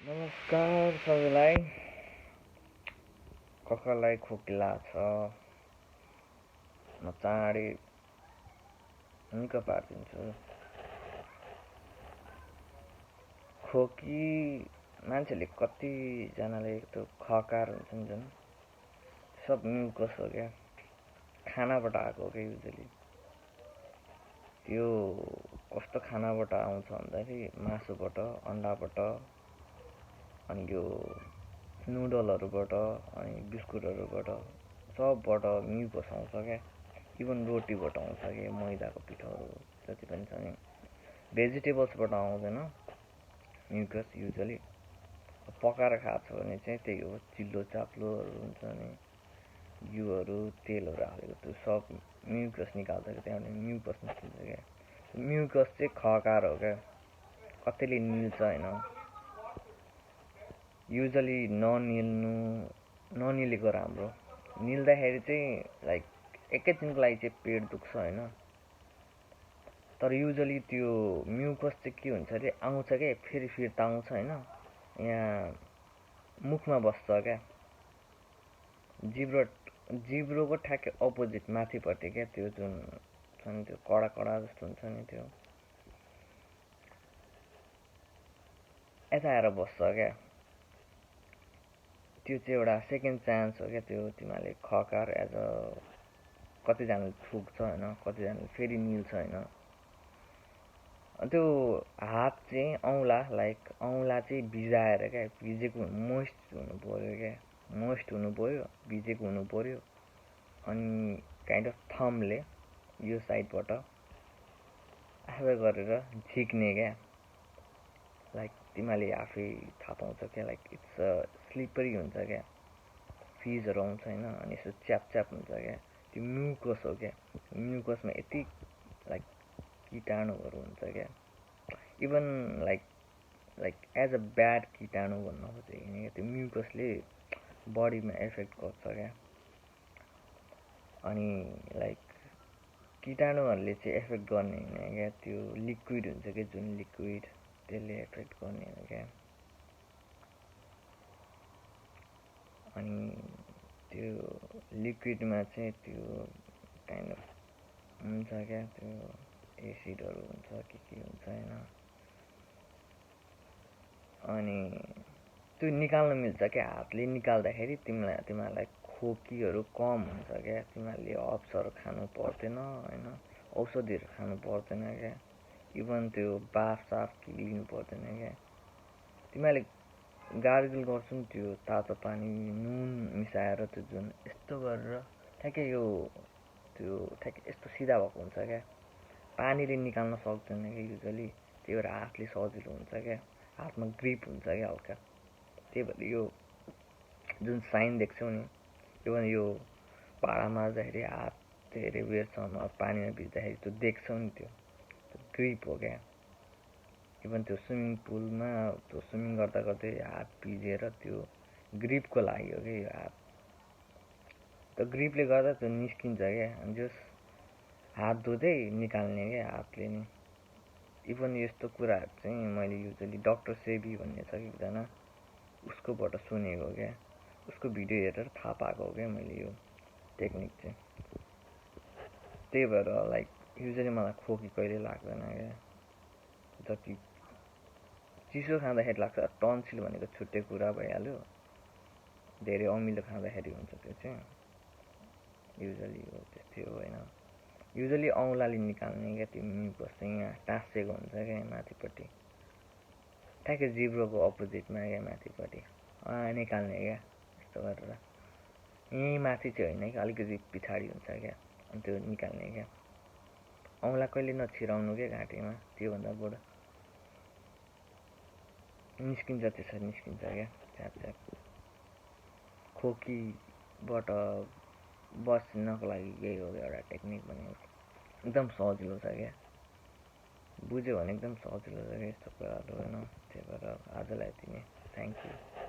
नमस्कार सबैलाई। कसैलाई खोकी लाग्छ म चाँडै निको पारिदिन्छु। खोकी मान्छेले कतिजनाले त्यो खकार हुन्छ नि जुन सब म्युकस हो क्या, खानाबाट आएको हो क्या युजली। त्यो कस्तो खानाबाट आउँछ भन्दाखेरि मासुबाट, अन्डाबाट, अनि यो नुडलहरूबाट, अनि बिस्कुटहरूबाट, सबबाट म्युकस आउँछ क्या। इभन रोटीबाट आउँछ कि मैदाको पिठोहरू जति पनि छ नि, भेजिटेबल्सबाट आउँदैन म्युकस युजली। पकाएर खाएको छ भने चाहिँ त्यही हो, चिल्लो चाप्लोहरू हुन्छ नि, घिउहरू तेलहरू हालेको त्यो सब म्युकस निकाल्छ क्या, त्यहाँबाट म्युकस निस्किन्छ क्या। म्युकस चाहिँ खकार हो क्या, कतिले निल्छ होइन। युजली ननिलेको राम्रो। निल्दाखेरि चाहिँ लाइक एकैछिनको लागि चाहिँ पेट दुख्छ होइन। तर युजली त्यो म्युकस चाहिँ के हुन्छ अरे, आउँछ क्या, फेरि फिर्ता आउँछ होइन, यहाँ मुखमा बस्छ क्या। जिब्रोको ठ्याक्कै अपोजिट माथिपट्टि क्या, त्यो जुन छ नि त्यो कडा कडा जस्तो हुन्छ नि, त्यो यता आएर बस्छ क्या। त्यो चाहिँ एउटा सेकेन्ड चान्स हो क्या। त्यो तिमीहरूले खकार एज अ कतिजनाले थुक्छ होइन, कतिजनाले फेरि निल्छ होइन। त्यो हात चाहिँ औँला चाहिँ भिजाएर क्या, भिजेको मोइस्ट हुनु पऱ्यो क्या, मोइस्ट हुनु पऱ्यो, भिजेको हुनु पऱ्यो। अनि काइन्ड अफ थम्बले यो साइडबाट आफै गरेर झिक्ने क्या, लाइक तिमीहरूले आफै थाहा पाउँछ क्या, लाइक इट्स स्लिपरी हुन्छ क्या, फिजहरू आउँछ होइन, अनि यसो च्याप हुन्छ क्या। त्यो म्युकस हो क्या। म्युकसमा यति लाइक कीटाणुहरू हुन्छ क्या, even like as a bad कीटाणु भन्न खोजेको क्या। त्यो म्युकसले बडीमा एफेक्ट गर्छ क्या। अनि लाइक कीटाणुहरूले चाहिँ एफेक्ट गर्ने होइन क्या, त्यो लिक्विड हुन्छ क्या, जुन लिक्विड त्यसले एफेक्ट गर्ने हो क्या। अनि त्यो लिक्विडमा चाहिँ त्यो काइन्ड अफ हुन्छ क्या, त्यो एसिडहरू हुन्छ के हुन्छ होइन। अनि त्यो निकाल्न मिल्छ क्या, हातले निकाल्दाखेरि तिमीहरूलाई खोकीहरू कम हुन्छ क्या। तिमीहरूले हर्ब्सहरू खानु पर्दैन होइन, औषधिहरू खानु पर्दैन क्या, इभन त्यो बाफ लिनु पर्दैन क्या। तिमीहरूले गार्गल गर्छु नि त्यो तातो पानी नुन मिसाएर, त्यो जुन यस्तो गरेर ठ्याक्कै त्यो ठ्याक्कै यस्तो सिधा भएको हुन्छ क्या, पानीले निकाल्न सक्दैन क्या युजली। त्यही भएर हातले सजिलो हुन्छ क्या, हातमा ग्रिप हुन्छ क्या हल्का। त्यही भएर यो जुन साइन देख्छौ नि, इभन यो भाँडा माझ्दाखेरि हात धेरै बेरसम्म पानीमा भिज्दाखेरि त्यो देख्छौ नि, त्यो ग्रिप हो क्या। इभन त्यो स्विमिङ पुलमा त्यो स्विमिङ गर्दा गर्दै हात भिजेर त्यो ग्रिपको लागि हो क्या यो हात। त्यो ग्रिपले गर्दा त्यो निस्किन्छ क्या, अनि जस हात धुँदै निकाल्ने क्या हातले नि। इभन यस्तो कुराहरू चाहिँ मैले युजली डक्टर सेबी भन्ने छ एकजना, उसकोबाट सुनेको क्या, उसको भिडियो हेरेर थाहा पाएको हो क्या मैले यो टेक्निक चाहिँ। त्यही भएर लाइक युजली मलाई खोकी कहिले लाग्दैन क्या। जति चिसो खाँदाखेरि लाग्छ, टन्सिल भनेको छुट्टै कुरा भइहाल्यो, धेरै अमिलो खाँदाखेरि हुन्छ त्यो चाहिँ युजली हो, त्यस्तै हो होइन। युजली औँलाले निकाल्ने क्या, त्यो म्युकस चाहिँ यहाँ टाँसिएको हुन्छ क्या माथिपट्टि, ठ्याक्कै जिब्रोको अपोजिटमा क्या माथिपट्टि निकाल्ने क्या, यस्तो गरेर। यहीँ माथि चाहिँ होइन क्या, अलिकति पछाडि हुन्छ क्या, अनि त्यो निकाल्ने क्या। औँला कहिले नछिराउनु क्या घाँटीमा, त्योभन्दा बडो निस्किन्छ, त्यसरी निस्किन्छ क्या च्याप। खोकीबाट बस्नको लागि यही हो एउटा टेक्निक भनेको, एकदम सजिलो छ क्या, बुझ्यो भने एकदम सजिलो छ क्या यस्तो कुराहरू होइन। त्यही भएर आजलाई यति नै, थ्याङ्क यू।